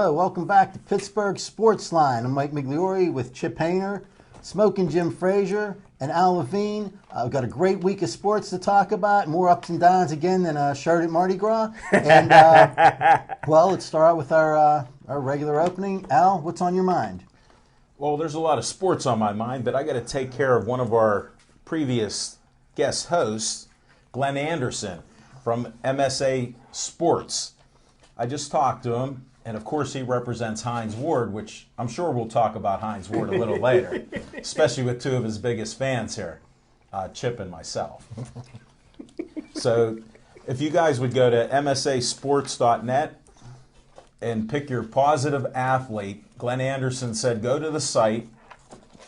Hello, welcome back to Pittsburgh Sportsline. I'm Mike Migliore with Chip Hayner, Smoking Jim Frazier, and Al Levine. We've got a great week of sports to talk about, more ups and downs again than a shirt at Mardi Gras. And, well, let's start out with our regular opening. Al, what's on your mind? Well, there's a lot of sports on my mind, but I got to take care of one of our previous guest hosts, Glenn Anderson from MSA Sports. I just talked to him, and of course he represents Hines Ward, which I'm sure we'll talk about Hines Ward a little later, especially with two of his biggest fans here, Chip and myself. So if you guys would go to msasports.net and pick your positive athlete, Glenn Anderson said go to the site,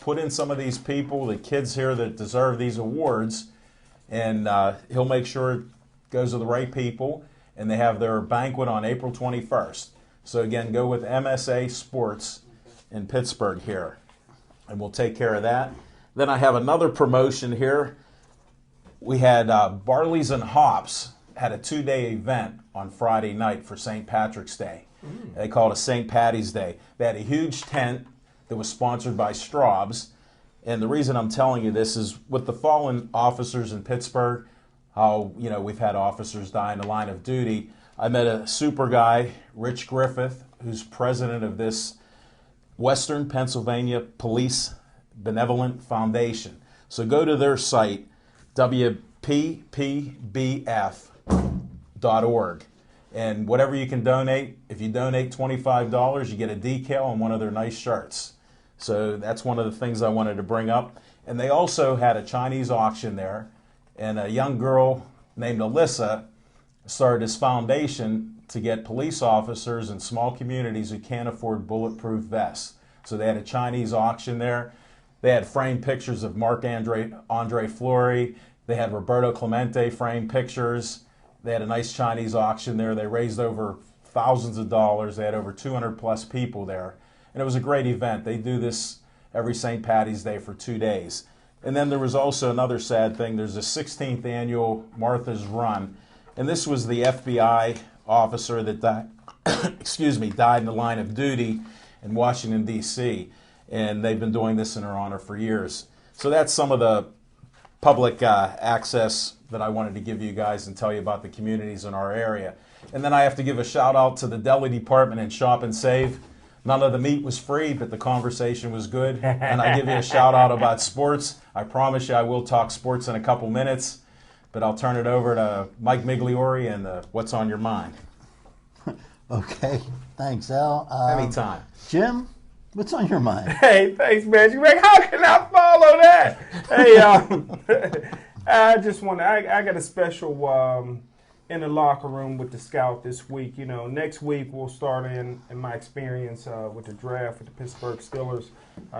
put in some of these people, the kids here that deserve these awards, and he'll make sure it goes to the right people, and they have their banquet on April 21st. So again, go with MSA Sports in Pittsburgh here, and we'll take care of that. Then I have another promotion here. We had Barley's and Hops had a 2-day event on Friday night for St. Patrick's Day. They called it St. Patty's Day. They had a huge tent that was sponsored by Straub's. And the reason I'm telling you this is with the fallen officers in Pittsburgh, how, you know, we've had officers die in the line of duty. I met a super guy, Rich Griffith, who's president of this Western Pennsylvania Police Benevolent Foundation. So go to their site, wppbf.org. And whatever you can donate, if you donate $25, you get a decal on one of their nice shirts. So that's one of the things I wanted to bring up. And they also had a Chinese auction there, and a young girl named Alyssa started this foundation to get police officers in small communities who can't afford bulletproof vests. So they had a Chinese auction there. They had framed pictures of Andre Fleury. They had Roberto Clemente framed pictures. They had a nice Chinese auction there. They raised over thousands of dollars. They had over 200 plus people there. And it was a great event. They do this every St. Patty's Day for 2 days. And then there was also another sad thing. There's a 16th annual Martha's Run. And this was the FBI officer that died, died in the line of duty in Washington, D.C. And they've been doing this in her honor for years. So that's some of the public access that I wanted to give you guys and tell you about the communities in our area. And then I have to give a shout out to the deli department and Shop and Save. None of the meat was free, but the conversation was good. And I give you a shout out about sports. I promise you I will talk sports in a couple minutes, but I'll turn it over to Mike Migliore and What's on Your Mind. Okay, thanks, Al. Anytime. Jim, what's on your mind? Hey, thanks, man. You like, how can I follow that? Hey, I just want to, I got a special in the locker room with the scout this week. You know, next week we'll start in my experience with the draft with the Pittsburgh Steelers.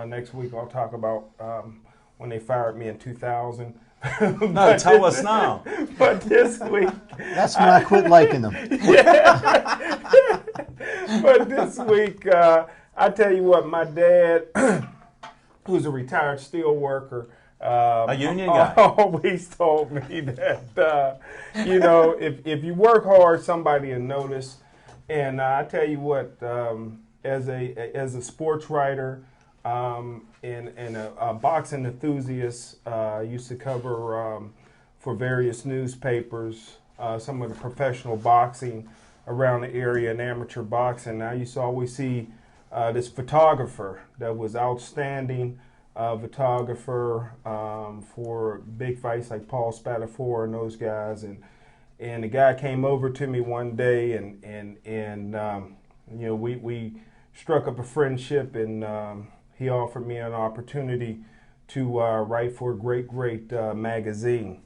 Next week I'll talk about when they fired me in 2000. No, tell us now. But this week. That's when I quit liking them. Yeah. But this week, I tell you what, my dad, who's a retired steel worker, a union guy, always told me that, you know, if you work hard, somebody will notice. And I tell you what, as a sports writer and a boxing enthusiast, I used to cover for various newspapers some of the professional boxing around the area and amateur boxing. I used to always see this photographer that was outstanding photographer for big fights like Paul Spadafore and those guys. And the guy came over to me one day and you know, we struck up a friendship, and he offered me an opportunity to write for a great magazine.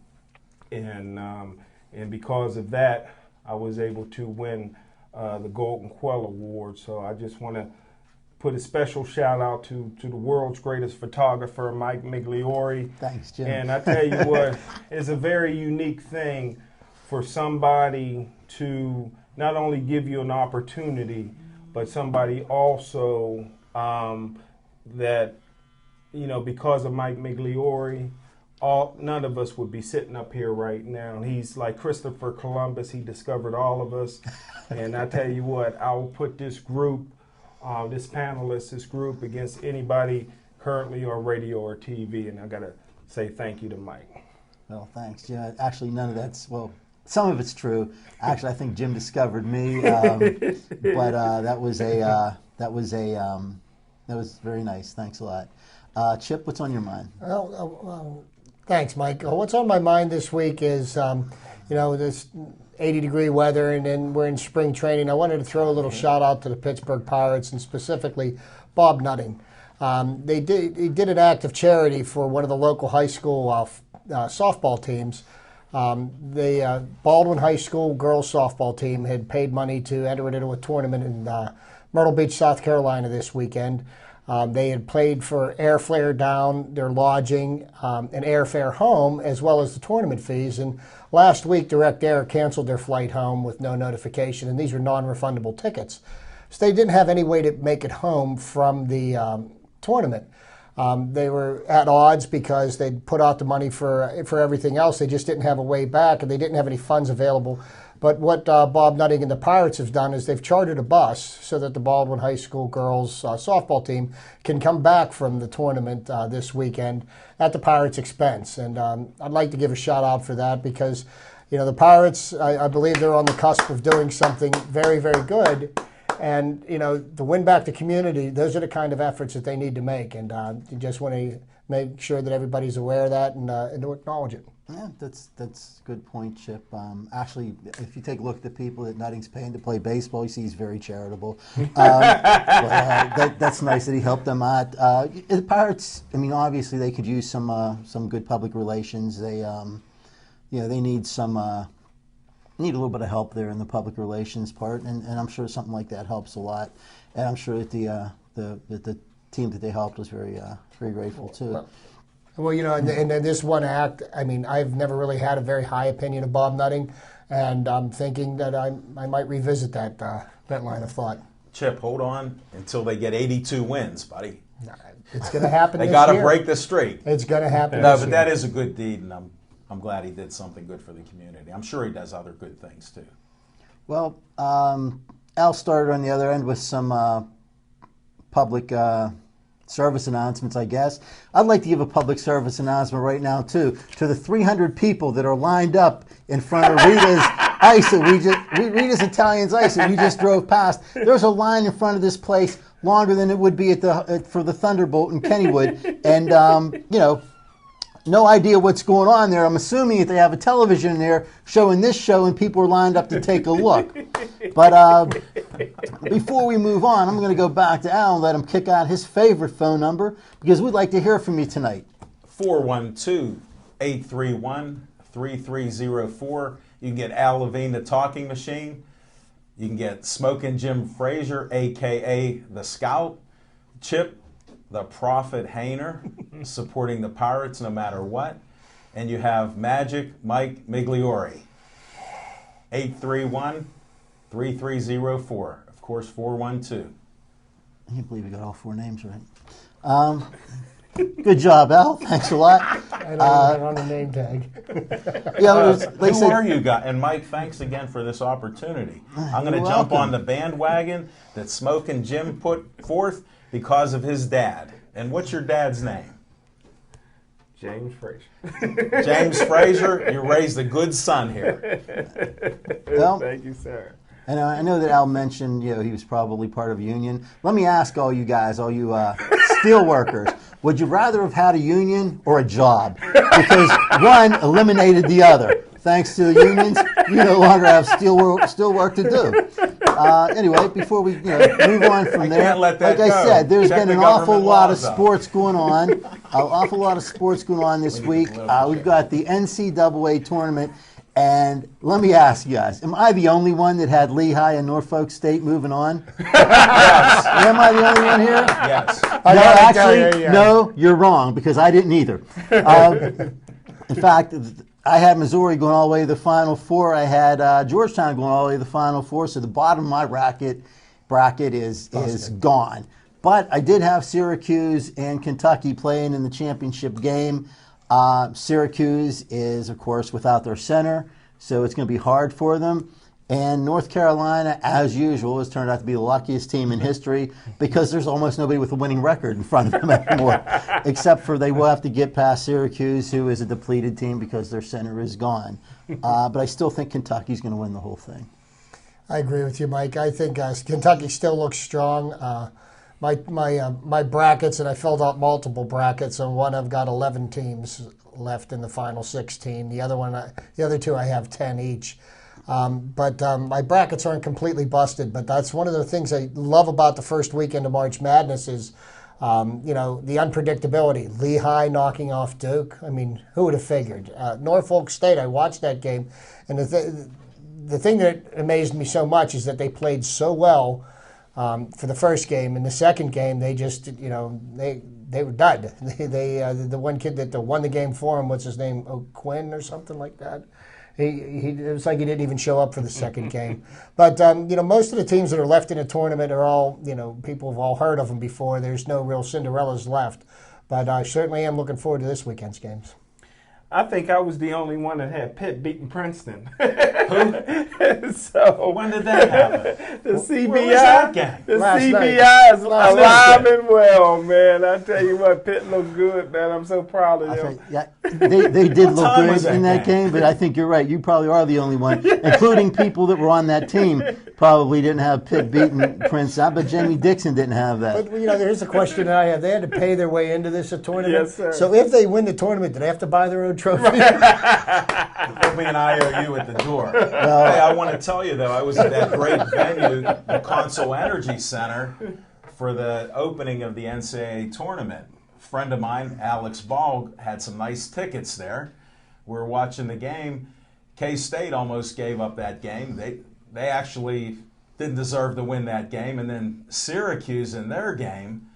And because of that, I was able to win the Golden Quill Award. So I just want to put a special shout out to the world's greatest photographer, Mike Migliore. Thanks, Jim. And I tell you what, it's a very unique thing for somebody to not only give you an opportunity, but somebody also that, you know, because of Mike Migliore, none of us would be sitting up here right now. And he's like Christopher Columbus. He discovered all of us. And I tell you what, I will put this group this panelist, this group, against anybody currently on radio or TV. And I got to say thank you to Mike. Well, thanks. Yeah, actually, none of that's, well, some of it's true. Actually, I think Jim discovered me, but that was very nice. Thanks a lot. Chip, what's on your mind? Well, thanks, Mike. What's on my mind this week is, this 80-degree weather, and then we're in spring training. I wanted to throw a little shout out to the Pittsburgh Pirates, and specifically Bob Nutting. He did an act of charity for one of the local high school softball teams. The Baldwin High School girls softball team had paid money to enter it into a tournament in Myrtle Beach, South Carolina this weekend. They had played for airfare down, their lodging, and airfare home, as well as the tournament fees. And last week, Direct Air canceled their flight home with no notification, and these were non-refundable tickets. So they didn't have any way to make it home from the tournament. They were at odds because they'd put out the money for everything else. They just didn't have a way back, and they didn't have any funds available. But what Bob Nutting and the Pirates have done is they've chartered a bus so that the Baldwin High School girls softball team can come back from the tournament this weekend at the Pirates' expense. And I'd like to give a shout out for that because, the Pirates, I believe they're on the cusp of doing something very, very good. And, to win back the community, those are the kind of efforts that they need to make. And you just want to make sure that everybody's aware of that and to acknowledge it. Yeah, that's a good point, Chip. Actually, if you take a look at the people that Nutting's paying to play baseball, you see he's very charitable. That's nice that he helped them out. The Pirates, obviously they could use some good public relations. They, they need need a little bit of help there in the public relations part, and I'm sure something like that helps a lot. And I'm sure that the team that they helped was very grateful too. Well, and this one act, I've never really had a very high opinion of Bob Nutting, and I'm thinking that I might revisit that line of thought. Chip, hold on until they get 82 wins, buddy. It's going to happen. They got to break the streak. It's going to happen. No, but that is a good deed, and I'm glad he did something good for the community. I'm sure he does other good things too. Well, Al started on the other end with some public service announcements, I guess. I'd like to give a public service announcement right now, too, to the 300 people that are lined up in front of Rita's Ice Rita's Italian's Ice that we just drove past. There's a line in front of this place longer than it would be for the Thunderbolt in Kennywood, and no idea what's going on there. I'm assuming that they have a television there showing this show and people are lined up to take a look. But before we move on, I'm going to go back to Al and let him kick out his favorite phone number because we'd like to hear from you tonight. 412-831-3304. You can get Al Levine, the talking machine. You can get Smokin' Jim Frazier, a.k.a. The Scout. Chip, the Prophet Hainer, supporting the Pirates no matter what. And you have Magic Mike Migliori, 831-3304. Of course, 412. I can't believe you got all four names right. Good job, Al. Thanks a lot. I don't have on the name tag. Who are you guys? And Mike, thanks again for this opportunity. I'm going to jump on the bandwagon that Smokin' Jim put forth because of his dad. And what's your dad's name? James Frazier. James Frazier, you raised a good son here. Well, thank you, sir. And I know that Al mentioned, he was probably part of a union. Let me ask all you guys, all you steel workers, would you rather have had a union or a job? Because one eliminated the other. Thanks to the unions, you no longer have still work to do. Anyway, before we move on from there, can't let that like I said, there's been an awful lot of laws, sports going on. An awful lot of sports going on this week. We've got the NCAA tournament. And let me ask you guys, am I the only one that had Lehigh and Norfolk State moving on? Yes. Am I the only one here? Yes. No, actually, no, you're wrong, because I didn't either. In fact, I had Missouri going all the way to the Final Four. I had Georgetown going all the way to the Final Four, so the bottom of my bracket is gone. But I did have Syracuse and Kentucky playing in the championship game. Syracuse is, of course, without their center, so it's going to be hard for them. And North Carolina, as usual, has turned out to be the luckiest team in history because there's almost nobody with a winning record in front of them anymore, except for they will have to get past Syracuse, who is a depleted team because their center is gone. But I still think Kentucky's going to win the whole thing. I agree with you, Mike. I think Kentucky still looks strong. My brackets, and I filled out multiple brackets, and one I've got 11 teams left in the final 16. The other two I have 10 each. But my brackets aren't completely busted. But that's one of the things I love about the first weekend of March Madness is, the unpredictability. Lehigh knocking off Duke. I mean, who would have figured? Norfolk State. I watched that game, and the thing that amazed me so much is that they played so well for the first game. In the second game, they just, they were dud. The one kid that won the game for him, what's his name, O'Quinn or something like that. It was like he didn't even show up for the second game. But, most of the teams that are left in the tournament are all, people have all heard of them before. There's no real Cinderellas left. But I certainly am looking forward to this weekend's games. I think I was the only one that had Pitt beating Princeton. Who? So When did that happen? the CBI, Where was that game? the Last CBI night. is alive and well, man. I tell you what, Pitt looked good, man. I'm so proud of them. They did look time good was that in that game, but I think you're right. You probably are the only one, including people that were on that team, probably didn't have Pitt beating Princeton. But Jamie Dixon didn't have that. But, here's a question that I have. They had to pay their way into this tournament. Yes, sir. So if they win the tournament, do they have to buy their own trophy? There'll be an IOU at the door. Hey, I want to tell you, though, I was at that great venue, the Consol Energy Center, for the opening of the NCAA tournament. A friend of mine, Alex Ball, had some nice tickets there. We were watching the game. K-State almost gave up that game. They actually didn't deserve to win that game. And then Syracuse in their game,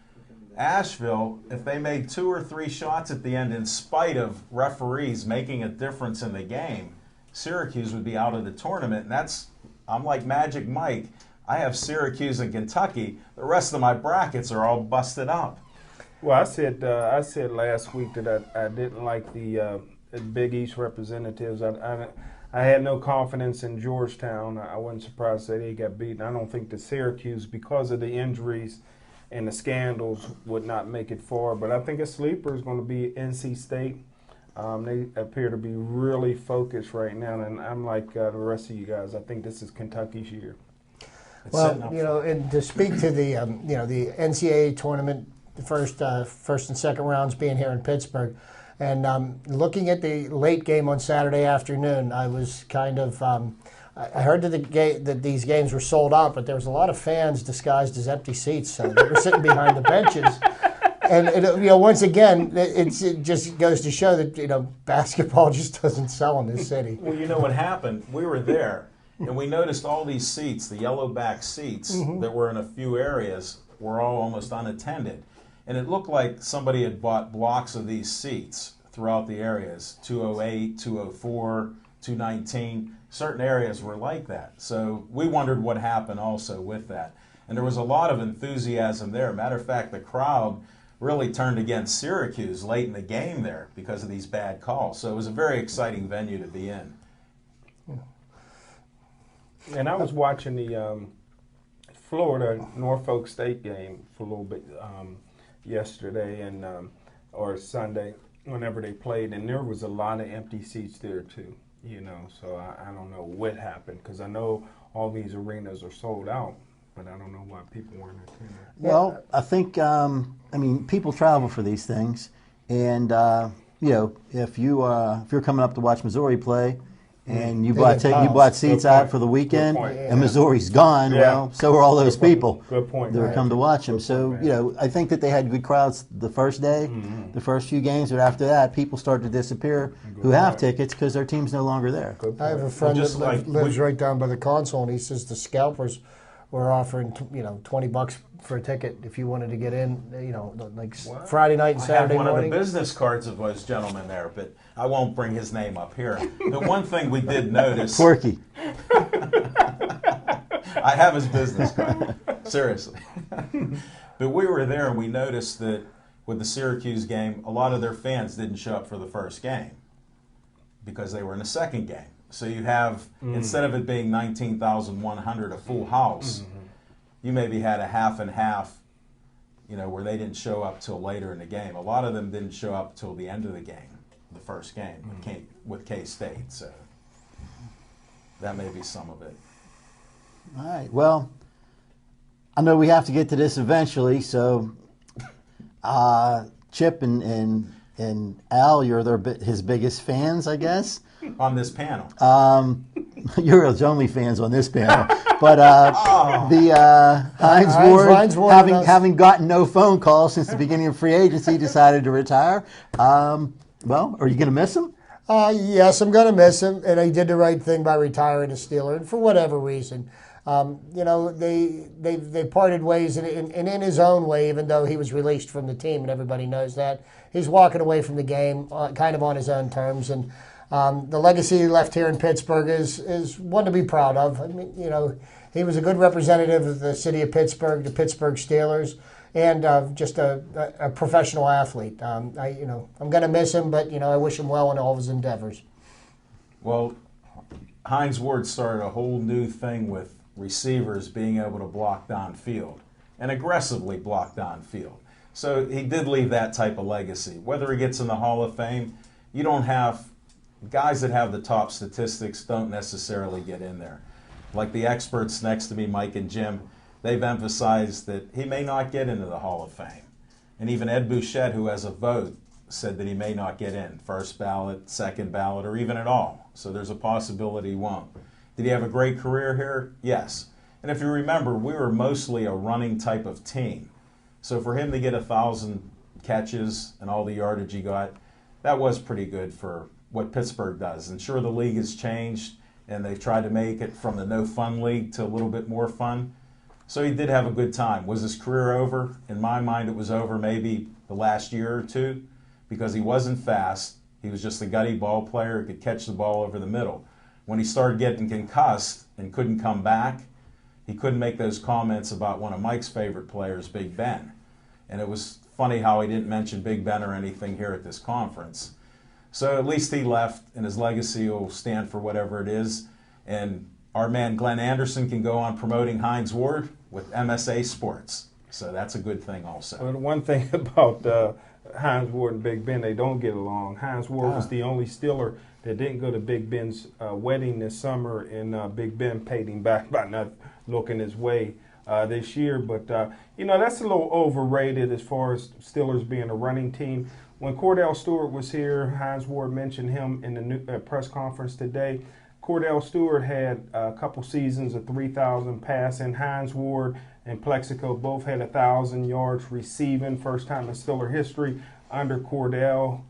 Asheville, if they made 2 or 3 shots at the end in spite of referees making a difference in the game, Syracuse would be out of the tournament. And I'm like Magic Mike. I have Syracuse and Kentucky. The rest of my brackets are all busted up. Well, I said last week that I didn't like the Big East representatives. I had no confidence in Georgetown. I wasn't surprised that they got beaten. I don't think that Syracuse, because of the injuries and the scandals, would not make it far. But I think a sleeper is going to be NC State. They appear to be really focused right now, and I'm like the rest of you guys. I think this is Kentucky's year. Well, and to speak to the the NCAA tournament, the first and second rounds being here in Pittsburgh, and looking at the late game on Saturday afternoon, I was kind of I heard that these games were sold out, but there was a lot of fans disguised as empty seats, so they were sitting behind the benches. And once again, it just goes to show that basketball just doesn't sell in this city. Well, you know what happened? We were there, and we noticed all these seats, the yellow back seats that were in a few areas, were all almost unattended. And it looked like somebody had bought blocks of these seats throughout the areas, 208, 204, 219. Certain areas were like that. So we wondered what happened also with that. And there was a lot of enthusiasm there. Matter of fact, the crowd really turned against Syracuse late in the game there because of these bad calls. So it was a very exciting venue to be in. And I was watching the Florida Norfolk State game for a little bit yesterday and or Sunday, whenever they played, and there was a lot of empty seats there too. So I don't know what happened, because I know all these arenas are sold out, but I don't know why people weren't attending. Well, I think people travel for these things, and if you're coming up to watch Missouri play, and you bought seats out for the weekend, and Missouri's gone. Yeah. Well, so are all those people. Good point. That were come to watch them. So I think that they had good crowds the first day, the first few games, but after that, people start to disappear who have tickets because their team's no longer there. I have a friend that lives right down by the console, and he says the scalpers were offering $20 for a ticket if you wanted to get in. Friday night and Saturday I have one morning. of the business cards of those gentlemen there, but I won't bring his name up here. The one thing we did notice. Quirky. I have his business card. Seriously. But we were there and we noticed that with the Syracuse game, a lot of their fans didn't show up for the first game because they were in the second game. So you have, instead of it being 19,100, a full house, you maybe had a half and half, where they didn't show up till later in the game. A lot of them didn't show up till the end of the game, the first game with K-State. So that may be some of it. All right. Well, I know we have to get to this eventually, so Chip and Al, you're his biggest fans, I guess. On this panel. You're his only fans on this panel. But the Hines Ward, having gotten no phone calls since the beginning of free agency, decided to retire. Well, are you going to miss him? Yes, I'm going to miss him, and he did the right thing by retiring a Steeler, and for whatever reason. They parted ways, and in his own way, even though he was released from the team, and everybody knows that, he's walking away from the game kind of on his own terms. And the legacy he left here in Pittsburgh is one to be proud of. I mean, he was a good representative of the city of Pittsburgh, the Pittsburgh Steelers, and just a professional athlete. I'm going to miss him, but I wish him well in all of his endeavors. Well, Hines Ward started a whole new thing with receivers being able to block downfield and aggressively block downfield. So he did leave that type of legacy. Whether he gets in the Hall of Fame, you don't have guys that have the top statistics don't necessarily get in there. Like the experts next to me, Mike and Jim, they've emphasized that he may not get into the Hall of Fame. And even Ed Bouchette, who has a vote, said that he may not get in, first ballot, second ballot, or even at all. So there's a possibility he won't. Did he have a great career here? Yes. And if you remember, we were mostly a running type of team. So for him to get 1,000 catches and all the yardage he got, that was pretty good for what Pittsburgh does. And sure, the league has changed, and they've tried to make it from the no-fun league to a little bit more fun. So he did have a good time. Was his career over? In my mind, it was over maybe the last year or two because he wasn't fast. He was just a gutty ball player who could catch the ball over the middle. When he started getting concussed and couldn't come back, he couldn't make those comments about one of Mike's favorite players, Big Ben. And it was funny how he didn't mention Big Ben or anything here at this conference. So at least he left, and his legacy will stand for whatever it is. And our man Glenn Anderson can go on promoting Hines Ward with MSA Sports. So that's a good thing also. Well, the one thing about Hines Ward and Big Ben, they don't get along. Hines Ward was the only Steeler that didn't go to Big Ben's wedding this summer, and Big Ben paid him back by not looking his way this year. But, that's a little overrated as far as Steelers being a running team. When Cordell Stewart was here, Hines Ward mentioned him in the press conference today. Cordell Stewart had a couple seasons of 3,000 passing. Hines Ward and Plexico both had 1,000 yards receiving, first time in Steeler history under Cordell.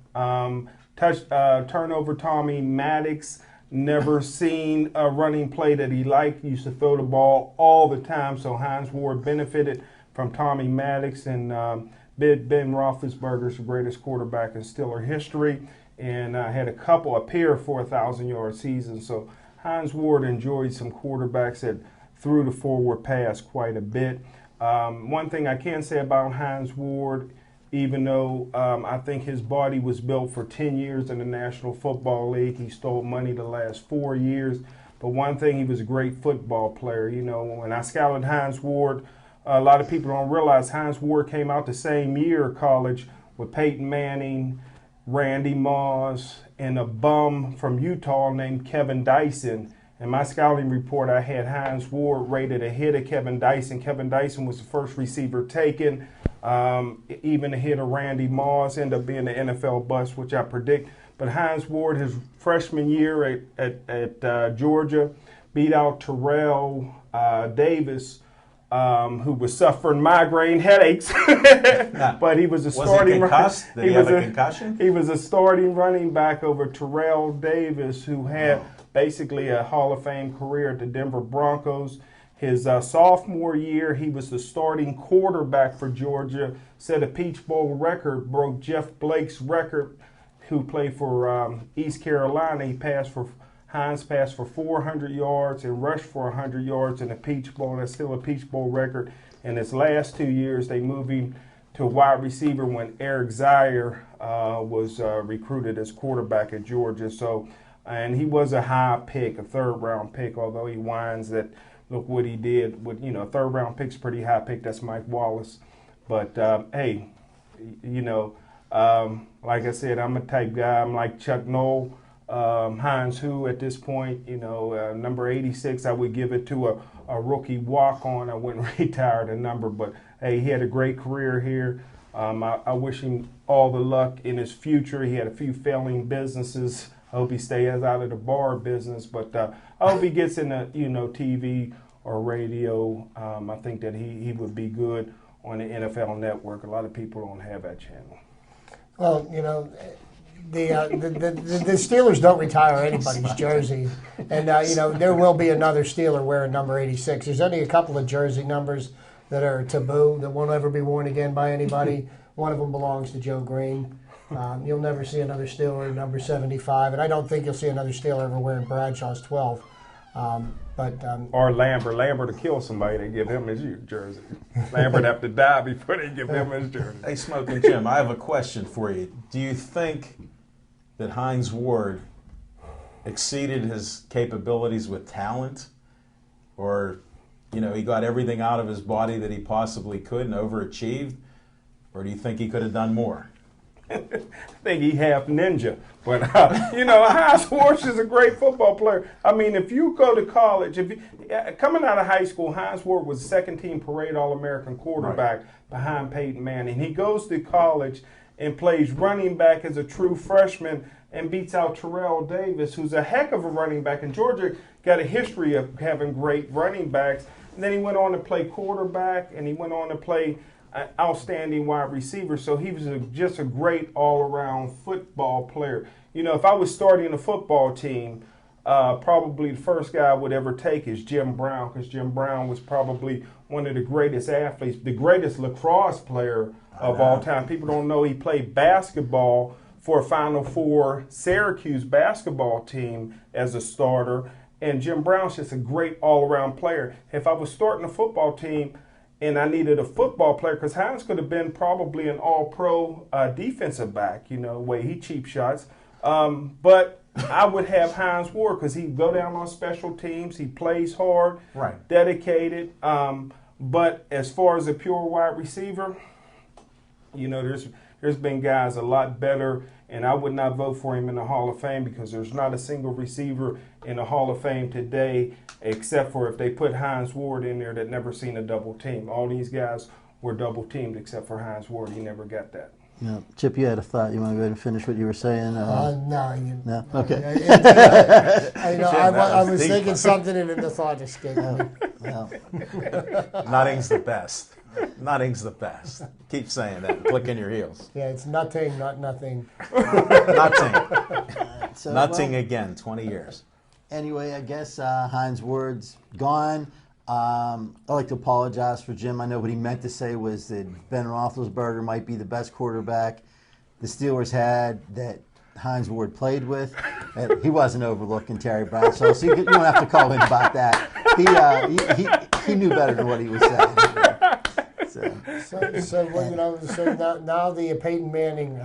Turnover Tommy Maddox, never seen a running play that he liked. He used to throw the ball all the time, so Hines Ward benefited from Tommy Maddox, and Ben Roethlisberger's the greatest quarterback in Steeler history, and had a pair for 1,000-yard season. So Hines Ward enjoyed some quarterbacks that threw the forward pass quite a bit. One thing I can say about Hines Ward, even though I think his body was built for 10 years in the National Football League, he stole money the last 4 years. But one thing, he was a great football player. When I scouted Hines Ward, a lot of people don't realize Hines Ward came out the same year of college with Peyton Manning, Randy Moss, and a bum from Utah named Kevin Dyson. In my scouting report, I had Hines Ward rated ahead of Kevin Dyson. Kevin Dyson was the first receiver taken, even ahead of Randy Moss, ended up being the NFL bust, which I predict. But Hines Ward, his freshman year at Georgia, beat out Terrell Davis, who was suffering migraine headaches. But he was a starting. Was he concussed? Did he have a concussion? He was a starting running back over Terrell Davis, who had basically a Hall of Fame career at the Denver Broncos. His sophomore year, he was the starting quarterback for Georgia, set a Peach Bowl record, broke Jeff Blake's record, who played for East Carolina. Hines passed for 400 yards and rushed for 100 yards in the Peach Bowl. That's still a Peach Bowl record. In his last 2 years, they moved him to wide receiver when Eric Zaire was recruited as quarterback at Georgia. So And he was a high pick, a third-round pick, although he whines that, look what he did. With, a third-round pick's a pretty high pick. That's Mike Wallace. But, hey, like I said, I'm a type guy. I'm like Chuck Noll, Heinz Who at this point. Number 86, I would give it to a rookie walk-on. I wouldn't retire the number. But, hey, he had a great career here. I wish him all the luck in his future. He had a few failing businesses. I hope he stays out of the bar business. But I hope he gets into, TV or radio. I think that he would be good on the NFL Network. A lot of people don't have that channel. Well, the Steelers don't retire anybody's jersey, and there will be another Steeler wearing number 86. There's only a couple of jersey numbers that are taboo that won't ever be worn again by anybody. One of them belongs to Joe Green. You'll never see another Steeler number 75, and I don't think you'll see another Steeler ever wearing Bradshaw's 12. Or Lambert. Lambert to kill somebody, they give him his jersey. Lambert have to die before they give him his jersey. Hey, Smoking Jim, I have a question for you. Do you think that Hines Ward exceeded his capabilities with talent, or he got everything out of his body that he possibly could and overachieved, or do you think he could have done more? I think he half ninja, but Hines Ward is a great football player. I mean, if you go to college, coming out of high school, Hines Ward was second-team parade All-American quarterback behind Peyton Manning. He goes to college and plays running back as a true freshman and beats out Terrell Davis, who's a heck of a running back. And Georgia got a history of having great running backs. And then he went on to play quarterback, and he went on to play outstanding wide receiver. So he was just a great all-around football player. If I was starting a football team, probably the first guy I would ever take is Jim Brown, because Jim Brown was probably one of the greatest athletes, the greatest lacrosse player of all time. People don't know he played basketball for a Final Four Syracuse basketball team as a starter. And Jim Brown's just a great all-around player. If I was starting a football team and I needed a football player, because Hines could have been probably an all-pro defensive back, the way he cheap shots. But I would have Hines Ward, because he'd go down on special teams. He plays hard, dedicated. But as far as a pure wide receiver, there's been guys a lot better, and I would not vote for him in the Hall of Fame, because there's not a single receiver in the Hall of Fame today, except for if they put Hines Ward in there, that never seen a double team. All these guys were double teamed except for Hines Ward. He never got that. Yeah. Chip, you had a thought. You want to go ahead and finish what you were saying? No. Okay. I was thinking something and the thought escaped me. Nothing's the best. Nothing's the best. Keep saying that. Click in your heels. Yeah, it's nothing, not nothing. Nothing. Nothing again. 20 years. Anyway, I guess Hines Ward's gone. I'd like to apologize for Jim. I know what he meant to say was that Ben Roethlisberger might be the best quarterback the Steelers had that Hines Ward played with. He wasn't overlooking Terry Bradshaw, so you don't have to call him about that. He knew better than what he was saying. So now the Peyton Manning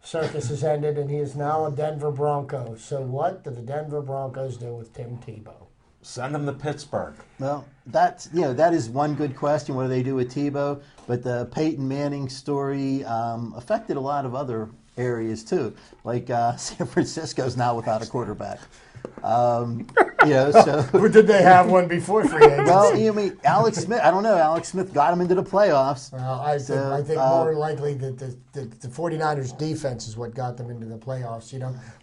circus has ended, and he is now a Denver Bronco. So what do the Denver Broncos do with Tim Tebow? Send him to Pittsburgh. Well, that is one good question. What do they do with Tebow? But the Peyton Manning story affected a lot of other areas too. Like San Francisco's now without a quarterback. So or did they have one before free agency? Well, Alex Smith. I don't know. Alex Smith got him into the playoffs. Well, I think more likely that the 49ers defense is what got them into the playoffs.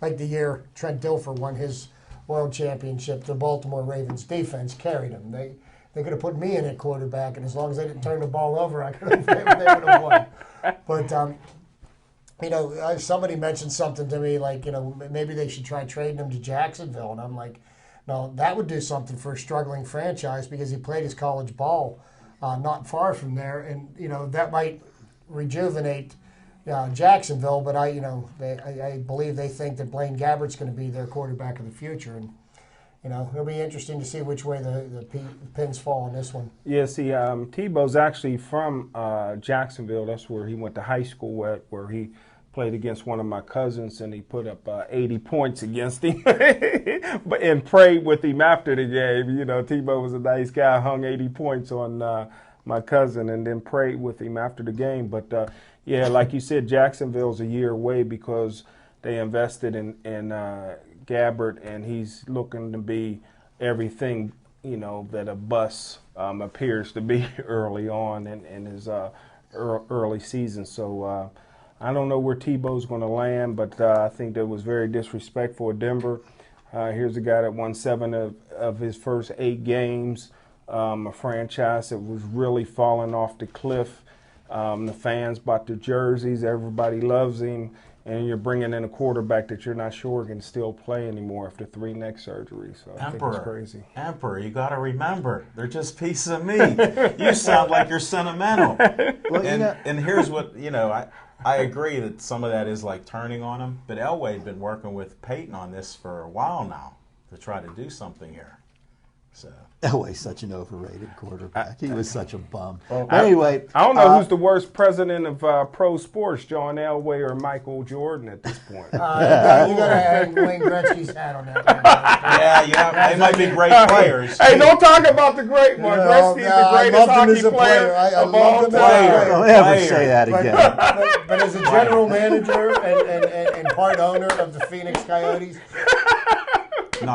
Like the year Trent Dilfer won his world championship, the Baltimore Ravens defense carried them. They could have put me in at quarterback, and as long as they didn't turn the ball over, they would have won. But somebody mentioned something to me like, maybe they should try trading him to Jacksonville, and I'm like, no, that would do something for a struggling franchise, because he played his college ball not far from there, and that might rejuvenate Jacksonville, but I believe they think that Blaine Gabbert's going to be their quarterback of the future, and it'll be interesting to see which way the pins fall on this one. Yeah, see, Tebow's actually from Jacksonville. That's where he went to high school at, where he played against one of my cousins, and he put up 80 points against him, and prayed with him after the game. You know, Tebow was a nice guy, hung 80 points on my cousin, and then prayed with him after the game. But yeah, like you said, Jacksonville's a year away because they invested in Gabbert, and he's looking to be everything, you know, that a bus appears to be early on in his early season. So I don't know where Tebow's going to land, but I think that was very disrespectful of Denver. Here's a guy that won 7 of his first 8 games, a franchise that was really falling off the cliff. The fans bought their jerseys. Everybody loves him. And you're bringing in a quarterback that you're not sure can still play anymore after 3 neck surgeries. So I think it's crazy. Emperor, you got to remember, they're just pieces of me. You sound like you're sentimental. Well, and here's what, you know, I agree that some of that is like turning on him. But Elway's been working with Peyton on this for a while now to try to do something here. So Elway's such an overrated quarterback. He was such a bum. Well, anyway, I don't know who's the worst president of pro sports, John Elway or Michael Jordan at this point. You got to hang Wayne Gretzky's hat on that one. Yeah, they might be great players. Hey, don't talk about the great one. Gretzky's the greatest hockey player of all time. Don't ever say that again. But as a general manager and part owner of the Phoenix Coyotes, he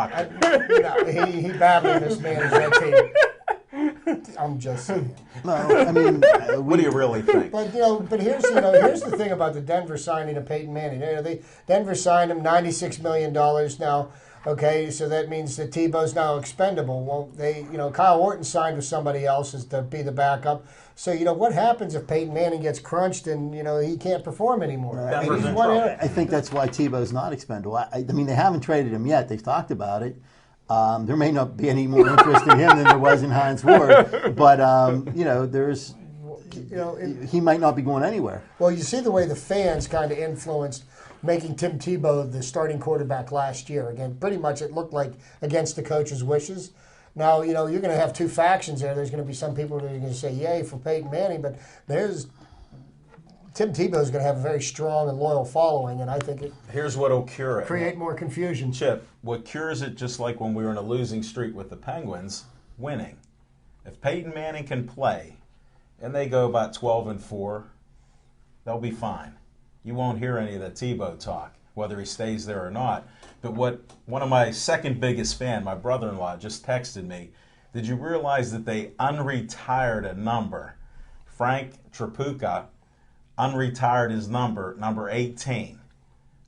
badly mismanaged that team. I'm just saying. No, I mean, what do you really think? But here's the thing about the Denver signing of Peyton Manning. Denver signed him $96 million now. Okay, so that means that Tebow's now expendable. Well, Kyle Orton signed with somebody else as to be the backup. So, what happens if Peyton Manning gets crunched and, he can't perform anymore? I think that's why Tebow's not expendable. I mean, they haven't traded him yet. They've talked about it. There may not be any more interest in him than there was in Hines Ward. But, he might not be going anywhere. Well, you see the way the fans kind of influenced making Tim Tebow the starting quarterback last year. Again, pretty much it looked like against the coach's wishes. Now, you're going to have 2 factions there. There's going to be some people that are going to say, yay, for Peyton Manning, but Tim Tebow is going to have a very strong and loyal following, and I think here's what'll cure it. Create more confusion. Chip, what cures it, just like when we were in a losing streak with the Penguins, winning. If Peyton Manning can play, and they go about 12-4, they'll be fine. You won't hear any of the Tebow talk, whether he stays there or not. But what one of my second biggest fan, my brother-in-law, just texted me, did you realize that they unretired a number? Frank Tripucka unretired his number 18,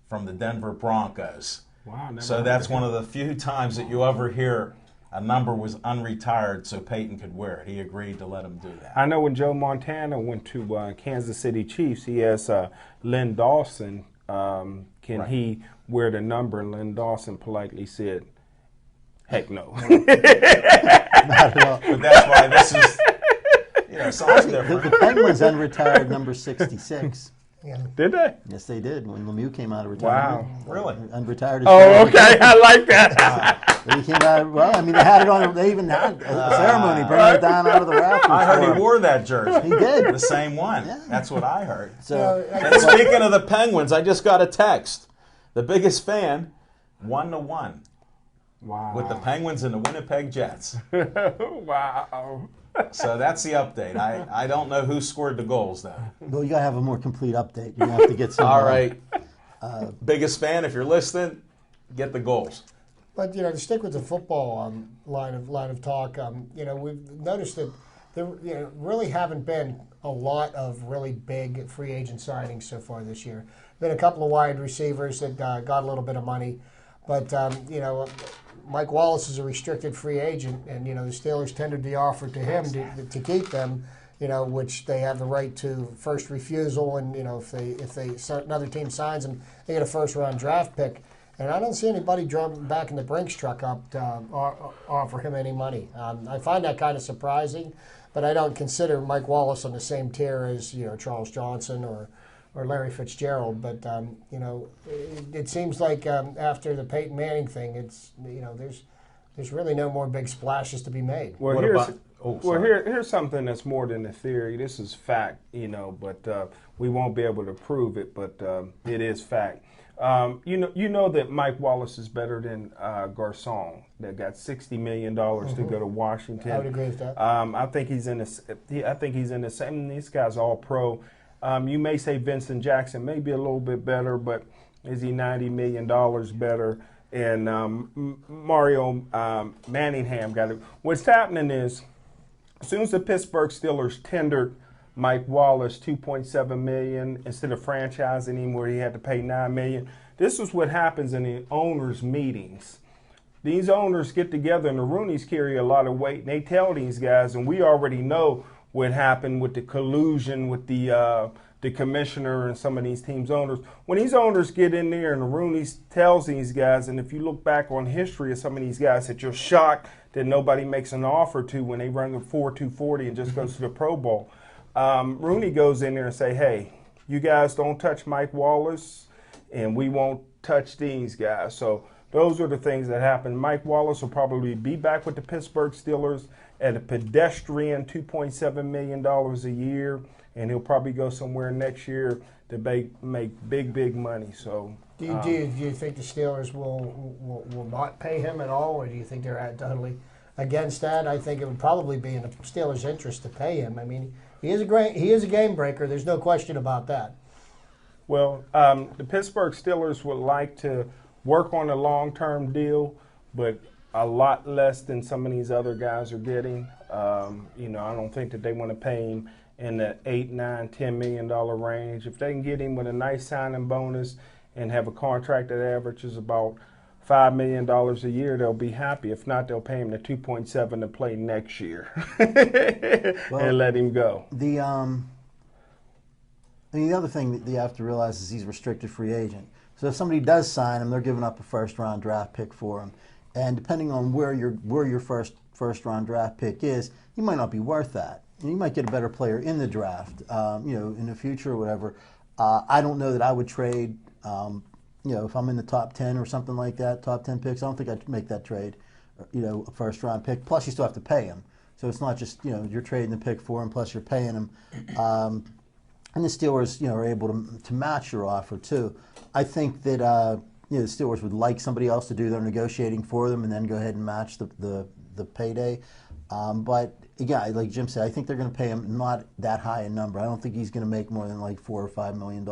from the Denver Broncos. Wow. So that's one of the few times that you ever hear a number was unretired so Peyton could wear it. He agreed to let him do that. I know when Joe Montana went to Kansas City Chiefs, he asked Lynn Dawson, can he wear the number? And Lynn Dawson politely said, heck no. Not at all. But that's why this is, something different. The Penguins unretired number 66. Yeah. Did they? Yes, they did. When Lemieux came out of retirement. Wow. Really? Unretired. Oh, okay. I like that. He came out. Well, I mean, they had it on. They even had a ceremony bringing it down out of the rafters. I heard he wore that jersey. He did. The same one. Yeah. That's what I heard. So, and speaking of the Penguins, I just got a text. The biggest fan, 1-1. Wow. With the Penguins and the Winnipeg Jets. Wow. So that's the update. I don't know who scored the goals, though. Well, you got to have a more complete update. You have to get some. All right. Biggest fan, if you're listening, get the goals. But, to stick with the football line of talk, we've noticed that there really haven't been a lot of really big free agent signings so far this year. Been a couple of wide receivers that got a little bit of money. But, Mike Wallace is a restricted free agent, and, the Steelers tendered the offer to him to keep them, which they have the right to first refusal. And, if another team signs him, they get a first-round draft pick. And I don't see anybody backing the Brinks truck up to offer him any money. I find that kind of surprising, but I don't consider Mike Wallace on the same tier as, Charles Johnson or Larry Fitzgerald. But, it seems like after the Peyton Manning thing, it's, there's really no more big splashes to be made. Well, Well, sorry. here's something that's more than a theory. This is fact, but we won't be able to prove it, but it is fact. You know that Mike Wallace is better than Garcon. That got $60 million to go to Washington. I would agree with that. I think he's in the same. These guys all pro. You may say Vincent Jackson may be a little bit better, but is he $90 million better? And Mario Manningham got it. What's happening is, as soon as the Pittsburgh Steelers tendered Mike Wallace $2.7 million instead of franchising him where he had to pay $9 million, this is what happens in the owners' meetings. These owners get together, and the Rooneys carry a lot of weight, and they tell these guys, and we already know what happened with the collusion with the commissioner and some of these teams' owners. When these owners get in there and the Rooneys tells these guys, and if you look back on history of some of these guys that you're shocked that nobody makes an offer to when they run the 4.240 and just goes to the Pro Bowl. Rooney goes in there and say, hey, you guys don't touch Mike Wallace, and we won't touch these guys. So those are the things that happen. Mike Wallace will probably be back with the Pittsburgh Steelers at a pedestrian $2.7 million a year, and he'll probably go somewhere next year to make big money. So, do you think the Steelers will not pay him at all, or do you think they're totally against that? I think it would probably be in the Steelers' interest to pay him. I mean, he is a game breaker. There's no question about that. Well, the Pittsburgh Steelers would like to work on a long-term deal, but a lot less than some of these other guys are getting. I don't think that they want to pay him in the $8, $9, $10 million range. If they can get him with a nice signing bonus and have a contract that averages about $5 million a year, they'll be happy. If not, they'll pay him the 2.7 to play next year and let him go. The other thing that you have to realize is he's a restricted free agent. So if somebody does sign him, they're giving up a first-round draft pick for him. And depending on where your first-round draft pick is, he might not be worth that. You might get a better player in the draft, in the future or whatever. I don't know that I would trade, if I'm in the top 10 or something like that, top 10 picks, I don't think I'd make that trade, a first-round pick. Plus, you still have to pay him. So it's not just, you're trading the pick for him, plus you're paying him. And the Steelers, are able to match your offer, too. I think that, the Steelers would like somebody else to do their negotiating for them and then go ahead and match the payday. But, again, like Jim said, I think they're going to pay him not that high a number. I don't think he's going to make more than like $4 or $5 million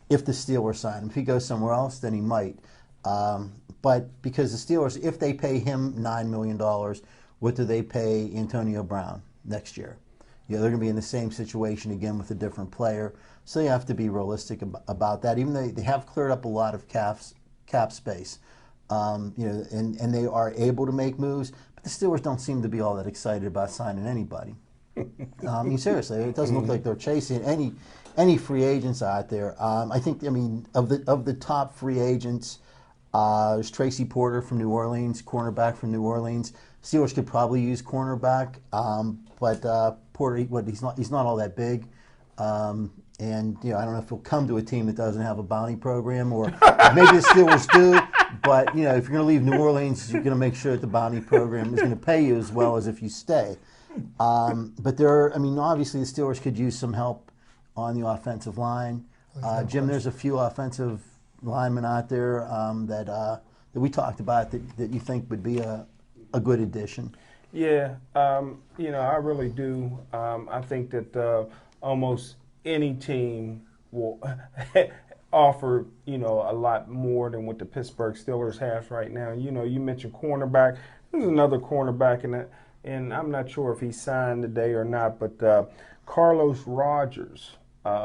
if the Steelers sign him. If he goes somewhere else, then he might. But because the Steelers, if they pay him $9 million, what do they pay Antonio Brown next year? They're going to be in the same situation again with a different player. So you have to be realistic about that. Even though they have cleared up a lot of cap space, and they are able to make moves, but the Steelers don't seem to be all that excited about signing anybody. Seriously, it doesn't look like they're chasing any free agents out there. I think, of the top free agents, there's Tracy Porter from New Orleans, cornerback from New Orleans. Steelers could probably use cornerback, but Porter, he's not all that big. And I don't know if he'll come to a team that doesn't have a bounty program, or maybe the Steelers do. But if you're going to leave New Orleans, you're going to make sure that the bounty program is going to pay you as well as if you stay. But obviously the Steelers could use some help on the offensive line. Jim, there's a few offensive linemen out there that we talked about that you think would be a good addition. Yeah, I really do. I think that almost any team will offer, a lot more than what the Pittsburgh Steelers has right now. You mentioned cornerback. There's another cornerback, and I'm not sure if he signed today or not, but Carlos Rogers,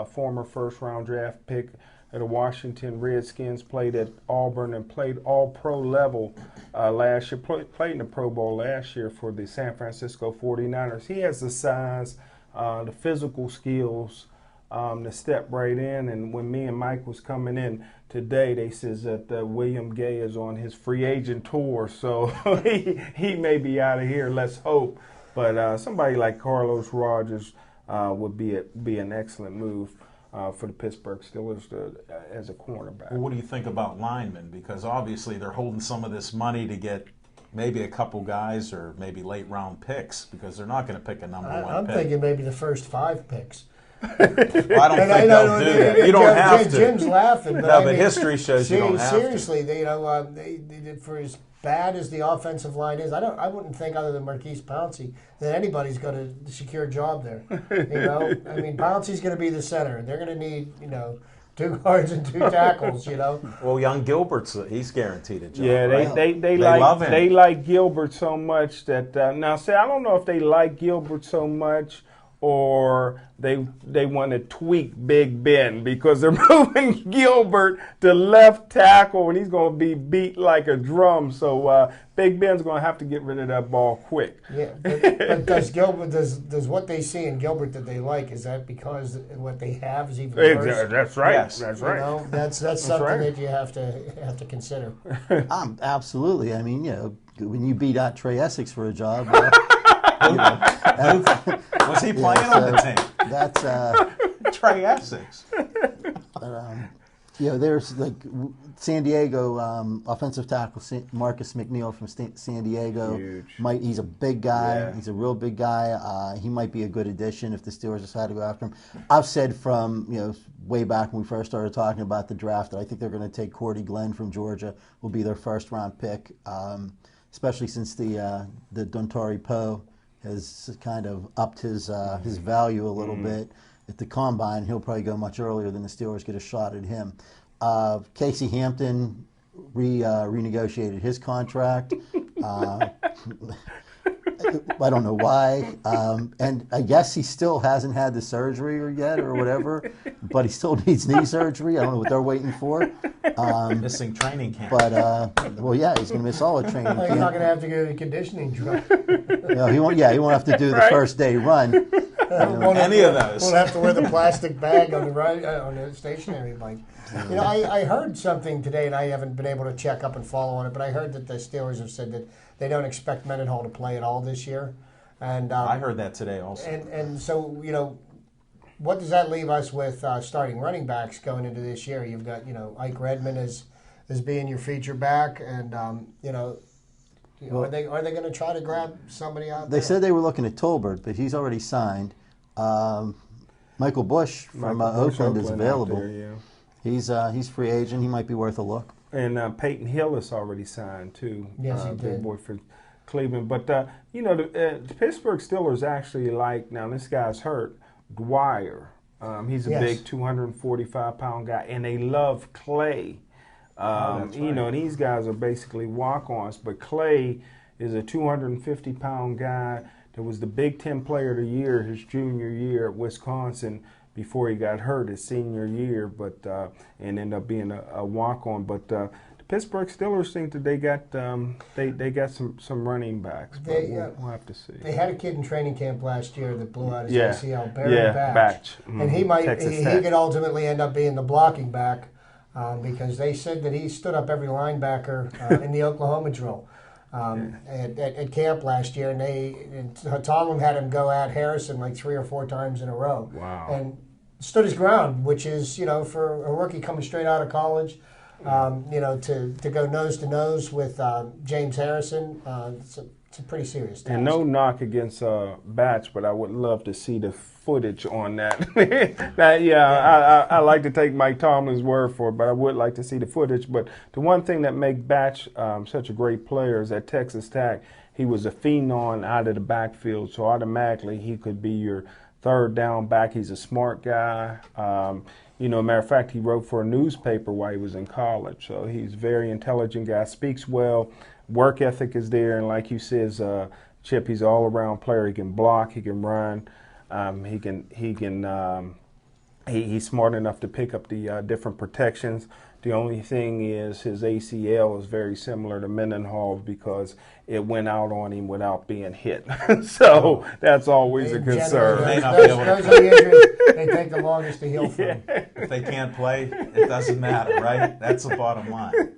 former first-round draft pick of the Washington Redskins, played at Auburn and played all-pro level last year, played in the Pro Bowl last year for the San Francisco 49ers. He has the size, the physical skills, to step right in. And when me and Mike was coming in today, they says that William Gay is on his free agent tour, so he may be out of here. Let's hope. But somebody like Carlos Rogers would be an excellent move for the Pittsburgh Steelers as a cornerback. Well, what do you think about linemen? Because obviously they're holding some of this money to get maybe a couple guys or maybe late round picks because they're not going to pick a number one I'm pick. thinking maybe the first 5 picks. Well, I don't think they'll do that. You don't have to. Jim's laughing. But No, but history shows you don't have to. Seriously, they, for as bad as the offensive line is, I wouldn't think other than Marquise Pouncey that anybody's going to secure a job there. I mean, Pouncey's going to be the center. They're going to need 2 guards and 2 tackles. Well, young Gilbert's he's guaranteed a job. Yeah, right? they love him. They like Gilbert so much that now. See, I don't know if they like Gilbert so much or they want to tweak Big Ben because they're moving Gilbert to left tackle and he's going to be beat like a drum. So Big Ben's going to have to get rid of that ball quick. Yeah, but does what they see in Gilbert that they like, is that because what they have is even worse? That's right. Yes. That's right. That's something right. that you have to consider. Absolutely. I mean, when you beat out Trey Essex for a job, Was he playing on the team? That's Trey Essex. There's like San Diego offensive tackle Marcus McNeil from San Diego. Huge. He's a big guy. Yeah. He's a real big guy. He might be a good addition if the Steelers decide to go after him. I've said from way back when we first started talking about the draft that I think they're going to take Cordy Glenn from Georgia. Will be their first round pick, especially since the Dontari Poe has kind of upped his value a little bit at the combine. He'll probably go much earlier than the Steelers get a shot at him. Casey Hampton renegotiated his contract. I don't know why. And I guess he still hasn't had the surgery yet or whatever, but he still needs knee surgery. I don't know what they're waiting for. Missing training camp. But, he's going to miss all the training camp. He's not going to have to go to the conditioning drill. He won't have to do the first day run. Any of those. Won't have to wear the plastic bag on the stationary bike. I heard something today, and I haven't been able to check up and follow on it, but I heard that the Steelers have said that they don't expect Mendenhall to play at all this year. And I heard that today also. And so, what does that leave us with starting running backs going into this year? You've got, Ike Redmond as being your feature back, and are they going to try to grab somebody out there? They said they were looking at Tolbert, but he's already signed. Michael Bush from Oakland is available. There, yeah. He's free agent. He might be worth a look. And Peyton Hill is already signed too. Yes, he big did. boy for Cleveland. But the Pittsburgh Steelers actually like, now this guy's hurt, Dwyer. He's a big 245-pound guy, and they love Clay. That's right. And these guys are basically walk-ons, but Clay is a 250-pound guy that was the Big Ten Player of the Year his junior year at Wisconsin before he got hurt his senior year, but and ended up being a walk-on. But the Pittsburgh Steelers think that they got some running backs, but we'll have to see. They had a kid in training camp last year that blew out his Yeah. ACL, Barry Batch. Mm-hmm. And he could ultimately end up being the blocking back because they said that he stood up every linebacker in the Oklahoma drill. At camp last year, and Tomlin had him go at Harrison like 3 or 4 times in a row. Wow. And stood his ground, which is, for a rookie coming straight out of college, to go nose to nose with James Harrison, it's a pretty serious task. And no knock against Batch, but I would love to see the footage on that. I like to take Mike Tomlin's word for it, but I would like to see the footage. But the one thing that makes Batch such a great player is at Texas Tech, he was a phenom out of the backfield, so automatically he could be your third down back. He's a smart guy. Matter of fact, he wrote for a newspaper while he was in college, so he's a very intelligent guy, speaks well, work ethic is there, and like you says, Chip, he's an all-around player. He can block, he can run, he's smart enough to pick up the different protections. The only thing is his ACL is very similar to Mendenhall because it went out on him without being hit. So that's always a concern. May not be able to those are the injuries they take the longest to heal from. If they can't play, it doesn't matter, right? That's the bottom line.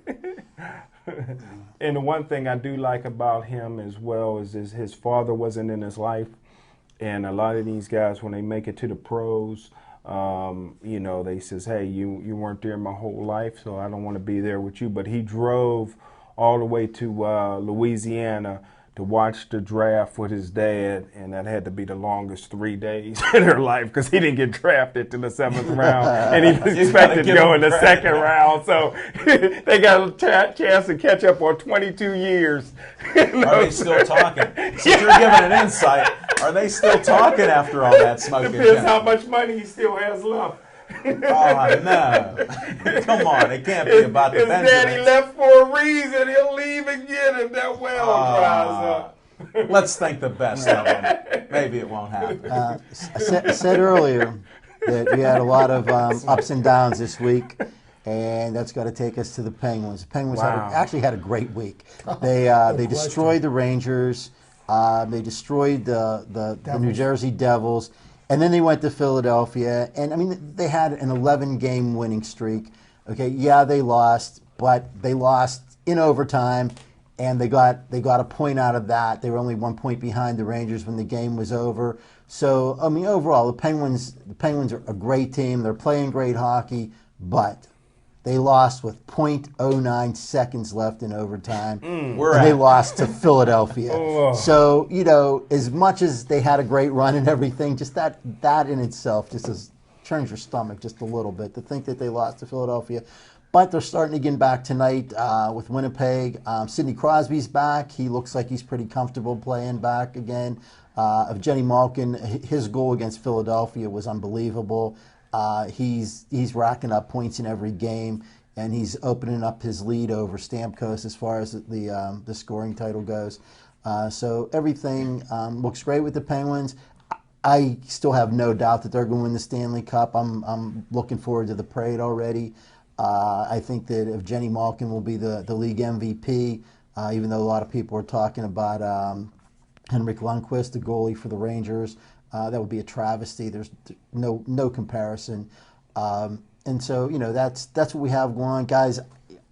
And the one thing I do like about him as well is his father wasn't in his life. And a lot of these guys, when they make it to the pros, they says, hey, you weren't there my whole life, so I don't want to be there with you. But he drove all the way to Louisiana to watch the draft with his dad, and that had to be the longest 3 days in her life because he didn't get drafted to the 7th round, and he was expected to go in the second round. So they got a chance to catch up on 22 years. Are they still talking? Since you're giving an insight, are they still talking after all that smoking? Depends how much money he still has left. Oh, no. Come on. It can't be about the His daddy Benjamins. left for a reason. He'll leave again if that well dries up. Let's think the best of him. Maybe it won't happen. Said earlier that we had a lot of ups and downs this week, and that's got to take us to the Penguins. The Penguins actually had a great week. They destroyed the Rangers. They destroyed the New Jersey Devils. And then they went to Philadelphia, and I mean, they had an 11-game winning streak. Okay, yeah, they lost, but they lost in overtime, and they got a point out of that. They were only 1 point behind the Rangers when the game was over. So, I mean, overall, the Penguins are a great team. They're playing great hockey, but they lost with .09 seconds left in overtime, and they lost to Philadelphia. So, you know, as much as they had a great run and everything, just that in itself just turns your stomach just a little bit to think that they lost to Philadelphia. But they're starting to get back tonight with Winnipeg. Sidney Crosby's back. He looks like he's pretty comfortable playing back again. Evgeny Malkin, his goal against Philadelphia was unbelievable. He's racking up points in every game, and he's opening up his lead over Stamkos as far as the scoring title goes. So everything looks great with the Penguins. I still have no doubt that they're going to win the Stanley Cup. I'm looking forward to the parade already. I think that Evgeny Malkin will be the league MVP, even though a lot of people are talking about Henrik Lundqvist, the goalie for the Rangers. That would be a travesty. There's no comparison. And so, you know, that's what we have going on. Guys,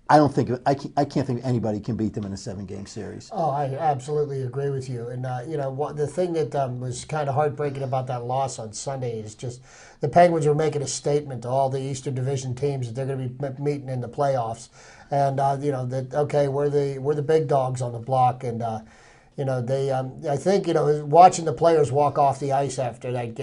I can't think anybody can beat them in a 7-game series. Oh, I absolutely agree with you. And, you know, the thing that was kind of heartbreaking about that loss on Sunday is just the Penguins were making a statement to all the Eastern Division teams that they're going to be meeting in the playoffs. And, you know, that, okay, we're the big dogs on the block. And, you know, they, I think, you know, watching the players walk off the ice after that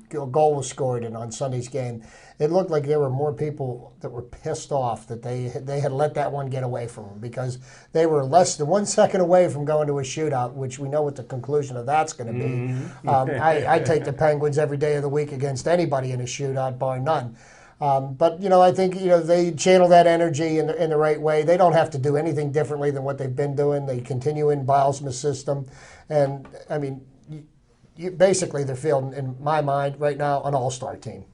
goal was scored on Sunday's game, it looked like there were more people that were pissed off that they had let that one get away from them, because they were less than 1 second away from going to a shootout, which we know what the conclusion of that's going to be. I take the Penguins every day of the week against anybody in a shootout, bar none. But, you know, I think, you know, they channel that energy in the right way. They don't have to do anything differently than what they've been doing. They continue in Bilesma's system. And, I mean, basically they're fielding, in my mind, right now, an all-star team.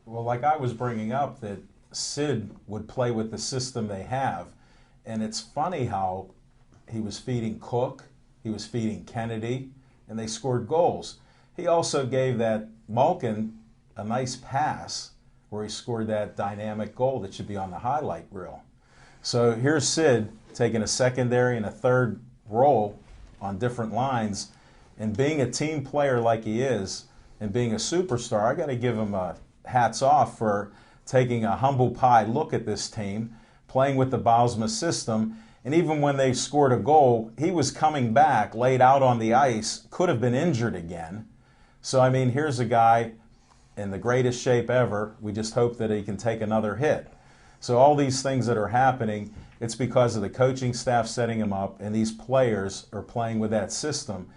Well, like I was bringing up, that Sid would play with the system they have. And it's funny how he was feeding Cook, he was feeding Kennedy, and they scored goals. He also gave that Malkin a nice pass where he scored that dynamic goal that should be on the highlight reel. So here's Sid taking a secondary and a third role on different lines, and being a team player like he is and being a superstar, I got to give him a hats off for taking a humble pie look at this team, playing with the Bilesma system, and even when they scored a goal, he was coming back, laid out on the ice, could have been injured again. So, I mean, here's a guy in the greatest shape ever. We just hope that he can take another hit. So all these things that are happening, it's because of the coaching staff setting him up, and these players are playing with that system.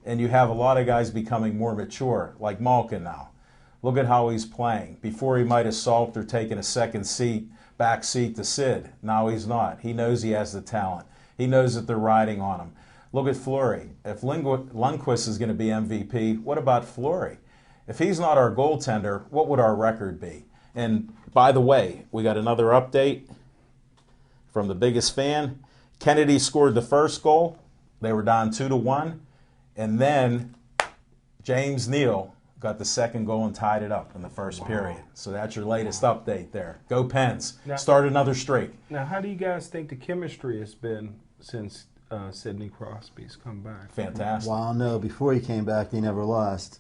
And you have a lot of guys becoming more mature, like Malkin now. Look at how he's playing. Before he might have sulked or taken a back seat to Sid. Now he's not. He knows he has the talent. He knows that they're riding on him. Look at Fleury. If Lundqvist is going to be MVP, what about Fleury? If he's not our goaltender, what would our record be? And by the way, we got another update from the biggest fan. Kennedy scored the first goal. They were down 2-1. And then James Neal got the second goal and tied it up in the first period. So that's your latest update there. Go Pens. Now, start another streak. Now, how do you guys think the chemistry has been since Sidney Crosby's come back? Fantastic. Well, no, before he came back, they never lost.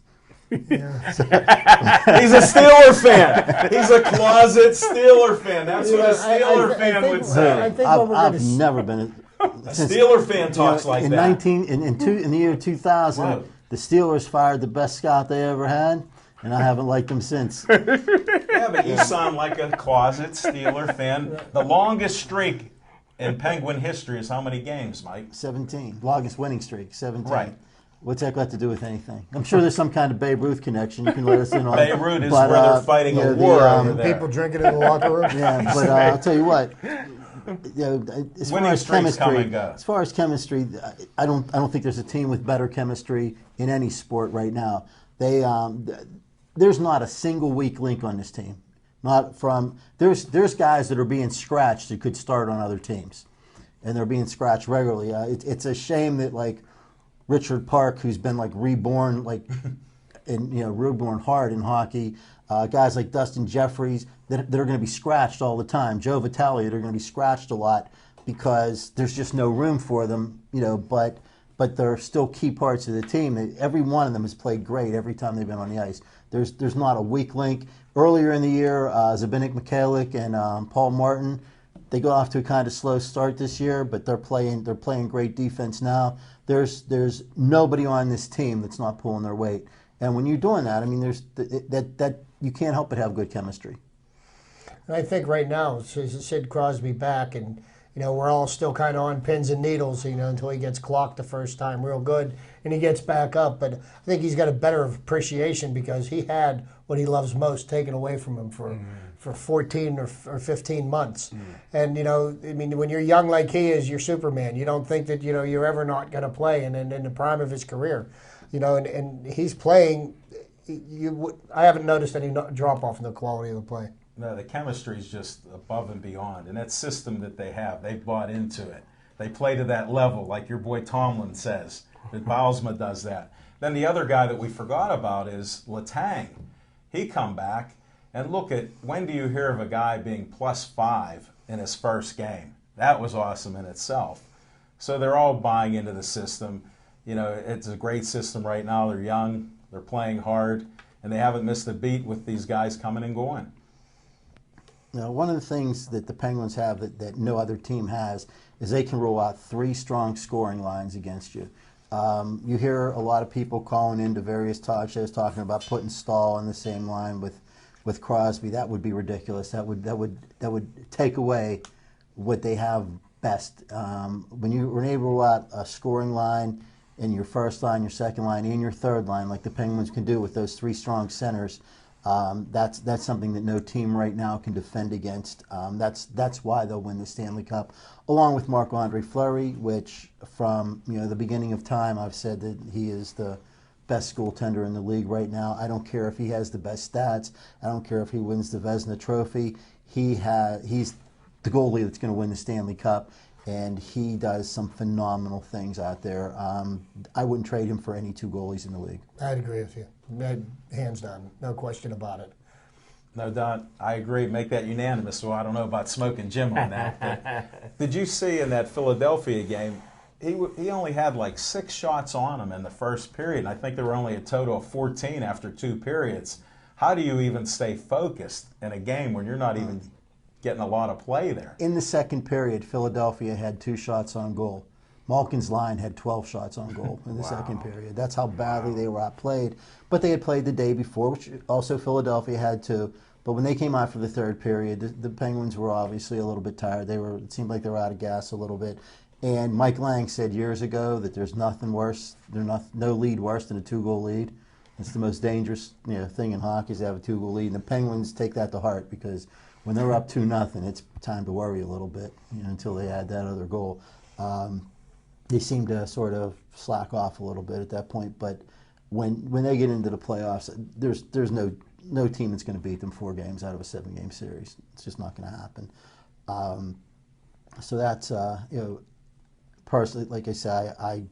Yeah. He's a Steeler fan. He's a closet Steeler fan. That's what a Steeler fan would say. I've never been Steeler fan talks like in that. In the year 2000, Wow. the Steelers fired the best scout they ever had, and I haven't liked them since. Yeah, but you sound like a closet Steeler fan. The longest streak in Penguin history is how many games, Mike? 17, longest winning streak, 17. Right. What's that got to do with anything? I'm sure there's some kind of Babe Ruth connection. You can let us in on. Beirut is where they're fighting a war over there. People drinking in the locker room. Yeah, but I'll tell you what. As far Winning as streaks come chemistry, and go. as far as chemistry, I don't think there's a team with better chemistry in any sport right now. There's not a single weak link on this team. There's guys that are being scratched that could start on other teams, and they're being scratched regularly. It's a shame that like Richard Park, who's been like reborn reborn hard in hockey. Guys like Dustin Jeffries that are going to be scratched all the time. Joe Vitale that are going to be scratched a lot because there's just no room for them. But they're still key parts of the team. Every one of them has played great every time they've been on the ice. There's not a weak link. Earlier in the year, Zbigniew Mikhailiuk and Paul Martin, they got off to a kind of slow start this year, but they're playing great defense now. There's nobody on this team that's not pulling their weight. And when you're doing that, I mean, there's that you can't help but have good chemistry. And I think right now, Sid Crosby back, and we're all still kind of on pins and needles, until he gets clocked the first time real good, and he gets back up. But I think he's got a better appreciation because he had what he loves most taken away from him for 14 or 15 months. And, when you're young like he is, you're Superman. You don't think that, you're ever not going to play, and in the prime of his career. And he's playing. I haven't noticed any drop off in the quality of the play. No, the chemistry is just above and beyond. And that system that they have, they've bought into it. They play to that level, like your boy Tomlin says, that Bylsma does that. Then the other guy that we forgot about is Letang. He come back, and look at, when do you hear of a guy being +5 in his first game? That was awesome in itself. So they're all buying into the system. It's a great system right now. They're young, they're playing hard, and they haven't missed a beat with these guys coming and going. One of the things that the Penguins have that no other team has is they can roll out 3 strong scoring lines against you. You hear a lot of people calling into various talk shows talking about putting Stahl on the same line with Crosby. That would be ridiculous. That would take away what they have best. When you're able to roll out a scoring line in your first line, your second line, and your third line, like the Penguins can do with those 3 strong centers. That's something that no team right now can defend against. That's why they'll win the Stanley Cup, along with Marc-Andre Fleury, which from the beginning of time I've said that he is the best goaltender in the league right now. I don't care if he has the best stats. I don't care if he wins the Vezina Trophy. He's the goalie that's going to win the Stanley Cup, and he does some phenomenal things out there. I wouldn't trade him for any 2 goalies in the league. I'd agree with you. Hands down. No question about it. No doubt. I agree. Make that unanimous, so I don't know about Smoking Jim on that. But did you see in that Philadelphia game, he only had like 6 shots on him in the first period, and I think there were only a total of 14 after 2 periods. How do you even stay focused in a game when you're not even getting a lot of play there? In the second period, Philadelphia had 2 shots on goal. Malkin's line had 12 shots on goal in the second period. That's how badly they were outplayed. But they had played the day before, which also Philadelphia had too. But when they came out for the third period, the Penguins were obviously a little bit tired. It seemed like they were out of gas a little bit. And Mike Lang said years ago that there's nothing worse, no lead worse than a 2-goal lead. It's the most dangerous thing in hockey is to have a 2-goal lead. And the Penguins take that to heart because when they're up 2-0, it's time to worry a little bit until they add that other goal. They seem to sort of slack off a little bit at that point, but when they get into the playoffs, there's no team that's going to beat them 4 games out of a 7-game series. It's just not going to happen. So that's personally, like I say, I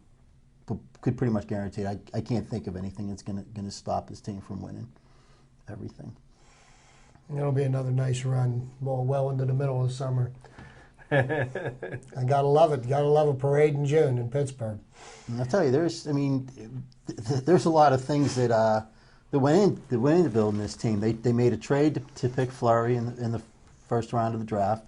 could pretty much guarantee it. I can't think of anything that's going to stop this team from winning everything. It'll be another nice run, well into the middle of the summer. I gotta love it. Gotta love a parade in June in Pittsburgh. And I'll tell you, there's a lot of things that went into building this team. They made a trade to pick Fleury in the first round of the draft.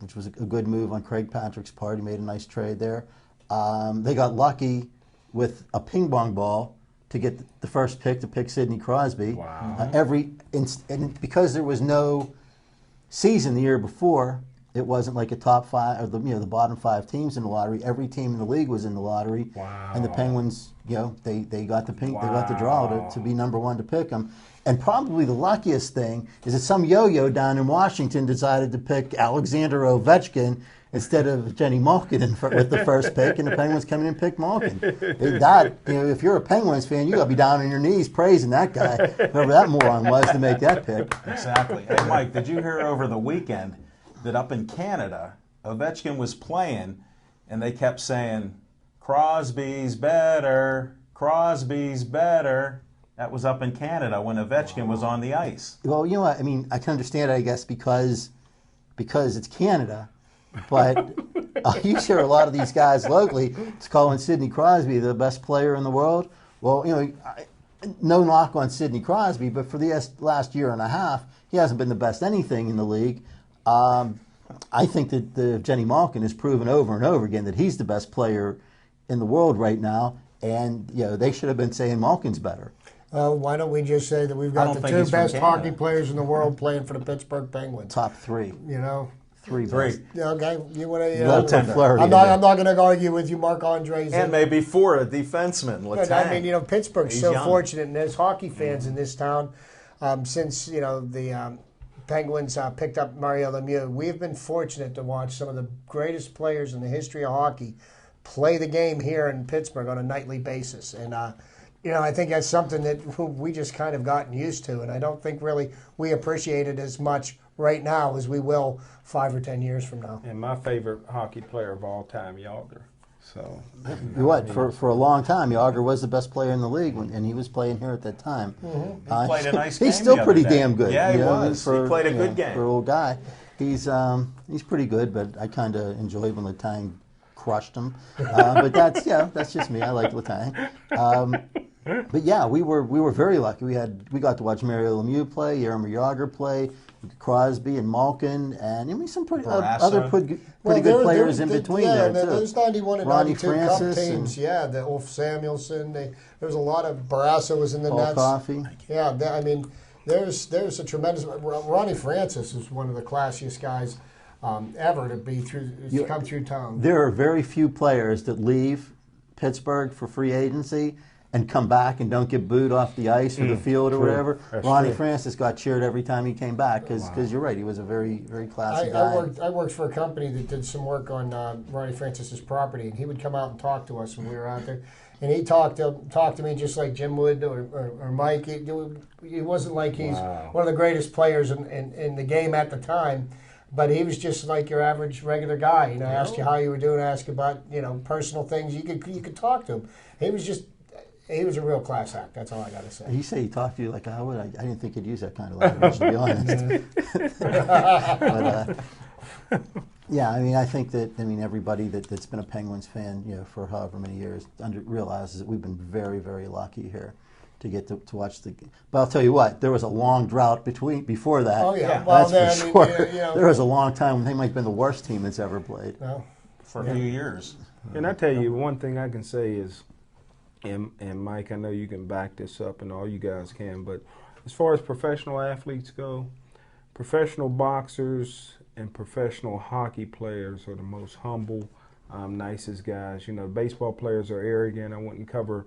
which was a good move on Craig Patrick's part. He made a nice trade there. They got lucky with a ping pong ball to get the first pick, to pick Sidney Crosby. Wow. And because there was no season the year before, it wasn't like a top five or the bottom 5 teams in the lottery. Every team in the league was in the lottery. Wow. And the Penguins, they got the they got the draw to be number 1 to pick them. And probably the luckiest thing is that some yo-yo down in Washington decided to pick Alexander Ovechkin instead of Jenny Malkin with the first pick, and the Penguins come in and pick Malkin. If you're a Penguins fan, you got to be down on your knees praising that guy, whoever that moron was, to make that pick. Exactly. Hey, Mike, did you hear over the weekend that up in Canada, Ovechkin was playing, and they kept saying, Crosby's better, Crosby's better. That was up in Canada when Ovechkin was on the ice. Well, you know what? I mean, I can understand it, I guess, because it's Canada. But you hear a lot of these guys locally calling Sidney Crosby the best player in the world. Well, no knock on Sidney Crosby, but for the last year and a half, he hasn't been the best anything in the league. I think that Jenny Malkin has proven over and over again that he's the best player in the world right now, and they should have been saying Malkin's better. Why don't we just say that we've got the 2 best hockey players in the world playing for the Pittsburgh Penguins? Top 3. Three. Okay, you want to? Flurry. I'm not going to argue with you, Marc-Andre's. And maybe 4 a defenseman. But I mean, Pittsburgh's so fortunate, and there's hockey fans in this town. Since the Penguins picked up Mario Lemieux, we've been fortunate to watch some of the greatest players in the history of hockey play the game here in Pittsburgh on a nightly basis, and. I think that's something that we just kind of gotten used to, and I don't think really we appreciate it as much right now as we will 5 or 10 years from now. And my favorite hockey player of all time, Yager. So for a long time, Yager was the best player in the league, and he was playing here at that time. He played a nice game. He's still the pretty other day. damn good. Yeah, he was. He played a good game. For an old guy. He's pretty good, but I kind of enjoyed when Letang crushed him. But that's just me. I like Letang. But yeah, we were very lucky. We got to watch Mario Lemieux play, Jaromir Jagr play, Crosby and Malkin, and some other pretty good players in between there too. Those 91 and Ronnie 92 Francis Cup teams, the Ulf Samuelsson. There was a lot of Barrasso was in the Paul nets. Coffey. Yeah, I mean, there's a tremendous. Ronnie Francis is one of the classiest guys ever to come through town. There are very few players that leave Pittsburgh for free agency and come back and don't get booed off the ice or the field or whatever. That's Ronnie true. Francis got cheered every time he came back because you're right, he was a very, very classy guy. I worked for a company that did some work on Ronnie Francis's property, and he would come out and talk to us when we were out there. And he talked to me just like Jim would or Mike. It wasn't like he's one of the greatest players in the game at the time. But he was just like your average regular guy. Ask you how you were doing, ask about personal things. You could talk to him. He was a real class act. That's all I got to say. You say he talked to you like I would. I didn't think he'd use that kind of language, to be honest. But yeah, I mean, I think that everybody that's been a Penguins fan, for however many years, realizes that we've been very, very lucky here to get to watch the. But I'll tell you what, there was a long drought before that. Oh yeah, that's for sure. There was a long time when they might have been the worst team that's ever played. No. For a few years. And I tell you, one thing I can say is, and Mike, I know you can back this up, and all you guys can, but as far as professional athletes go, professional boxers and professional hockey players are the most humble, nicest guys. Baseball players are arrogant. I wouldn't cover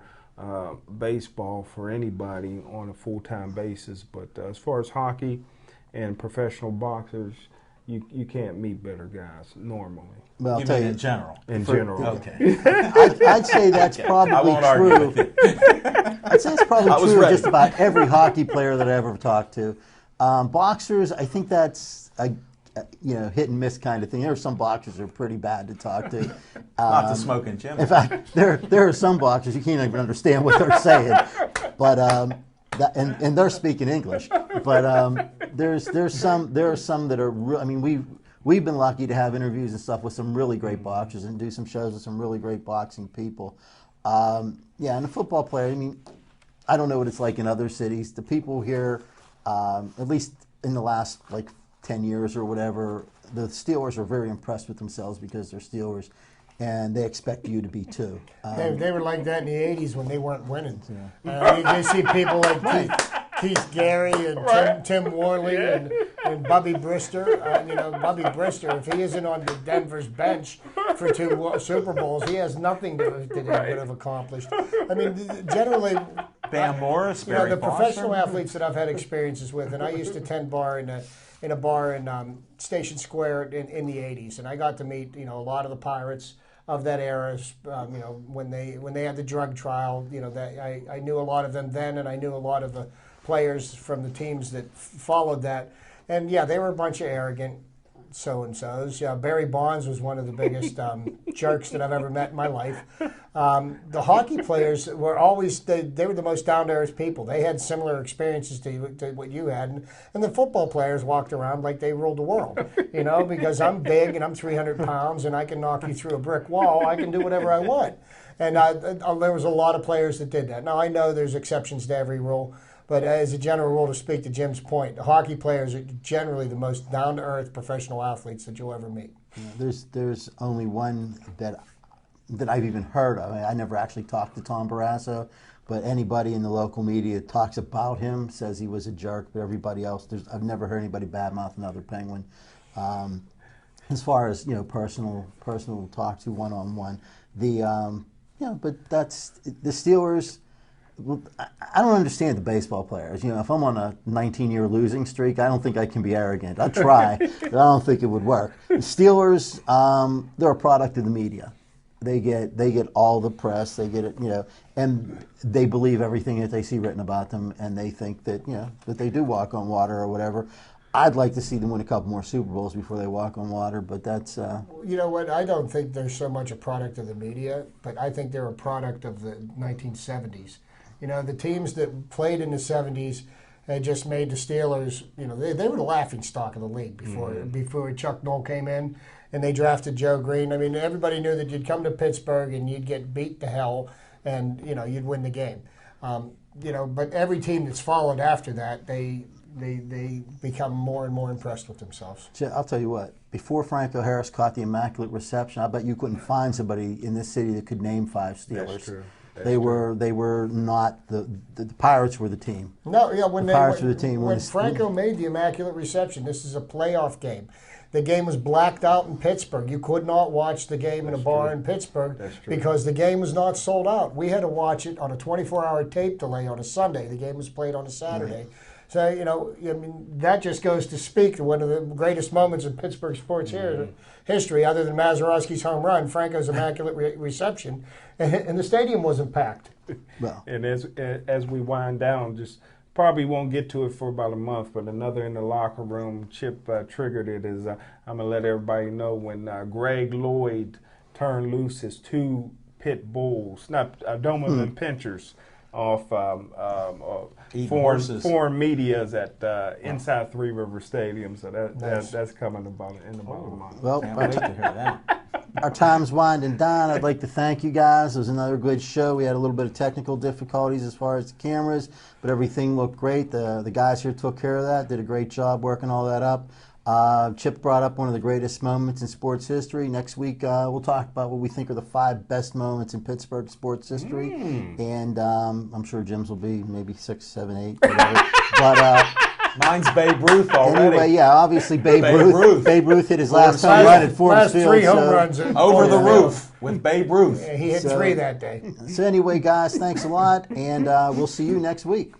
baseball for anybody on a full-time basis, but as far as hockey and professional boxers, you can't meet better guys normally. Well, You mean in general? In general. Okay. I'd say that's probably I won't true. argue with you. I'd say it's probably was true of ready. just about every hockey player that I ever talked to. Boxers, I think that's a hit and miss kind of thing. There are some boxers that are pretty bad to talk to. Not the smoking Jim. In fact, there are some boxers you can't even understand what they're saying, but and they're speaking English. But there are some that are. We've been lucky to have interviews and stuff with some really great boxers and do some shows with some really great boxing people. And a football player, I don't know what it's like in other cities. The people here, at least in the last 10 years or whatever, the Steelers are very impressed with themselves because they're Steelers, and they expect you to be too. They were like that in the 80s when they weren't winning. You see people like Keith Gary and Tim Worley and Bubby Brister. Bubby Brister, if he isn't on the Denver's bench for 2 Super Bowls, he has nothing that he would have accomplished. I mean, generally, Bam Morris, the professional athletes that I've had experiences with, and I used to attend in a bar in Station Square in the 80s, and I got to meet a lot of the Pirates of that era. When they had the drug trial, that I knew a lot of them then, and I knew a lot of the players from the teams that followed that, and they were a bunch of arrogant so-and-sos. Barry Bonds was one of the biggest jerks that I've ever met in my life. The hockey players were always, they were the most down-to-earth people. They had similar experiences to what you had. And the football players walked around like they ruled the world, because I'm big and I'm 300 pounds and I can knock you through a brick wall. I can do whatever I want. And there was a lot of players that did that. Now, I know there's exceptions to every rule. But as a general rule, to speak to Jim's point, the hockey players are generally the most down-to-earth professional athletes that you'll ever meet. There's only one that I've even heard of. I never actually talked to Tom Barrasso, but anybody in the local media talks about him, says he was a jerk. But everybody else, I've never heard anybody badmouth another Penguin. As far as personal talk to one-on-one, but that's the Steelers. Well, I don't understand the baseball players. If I'm on a 19-year losing streak, I don't think I can be arrogant. I'll try, but I don't think it would work. The Steelers, they're a product of the media. They get all the press. They get it, and they believe everything that they see written about them, and they think that that they do walk on water or whatever. I'd like to see them win a couple more Super Bowls before they walk on water, but that's... You know what? I don't think they're so much a product of the media, but I think they're a product of the 1970s. The teams that played in the 70s had just made the Steelers, they were the laughing stock of the league before Chuck Noll came in and they drafted Joe Green. I mean, everybody knew that you'd come to Pittsburgh and you'd get beat to hell and, you'd win the game. But every team that's followed after that, they become more and more impressed with themselves. I'll tell you what, before Franco Harris caught the Immaculate Reception, I bet you couldn't find somebody in this city that could name 5 Steelers. That's true. They were not the Pirates were the team. No, when the Pirates were the team. When Franco made the Immaculate Reception, this is a playoff game. The game was blacked out in Pittsburgh. You could not watch the game in a bar in Pittsburgh because the game was not sold out. We had to watch it on a 24-hour tape delay on a Sunday. The game was played on a Saturday. Mm-hmm. So, that just goes to speak to one of the greatest moments in Pittsburgh sports history, other than Mazeroski's home run, Franco's Immaculate Reception, and the stadium wasn't packed. Well, and as we wind down, just probably won't get to it for about a month, but another in the locker room, Chip triggered it, is I'm going to let everybody know when Greg Lloyd turned loose his 2 pit bulls, not Doberman pinchers, off foreign medias at inside Three River Stadium. So that's coming about in about a month. Well, Can't wait to hear that. Our time's winding down. I'd like to thank you guys. It was another good show. We had a little bit of technical difficulties as far as the cameras, but everything looked great. The guys here took care of that, did a great job working all that up. Chip brought up one of the greatest moments in sports history. Next week, we'll talk about what we think are the 5 best moments in Pittsburgh sports history. And I'm sure Jim's will be maybe 6, 7, 8, whatever. But mine's Babe Ruth already. Anyway, obviously Babe Ruth. Babe Ruth hit his last home run at Ford Field. 3 home runs over the roof with Babe Ruth. Yeah, he hit 3 that day. So anyway, guys, thanks a lot, and we'll see you next week.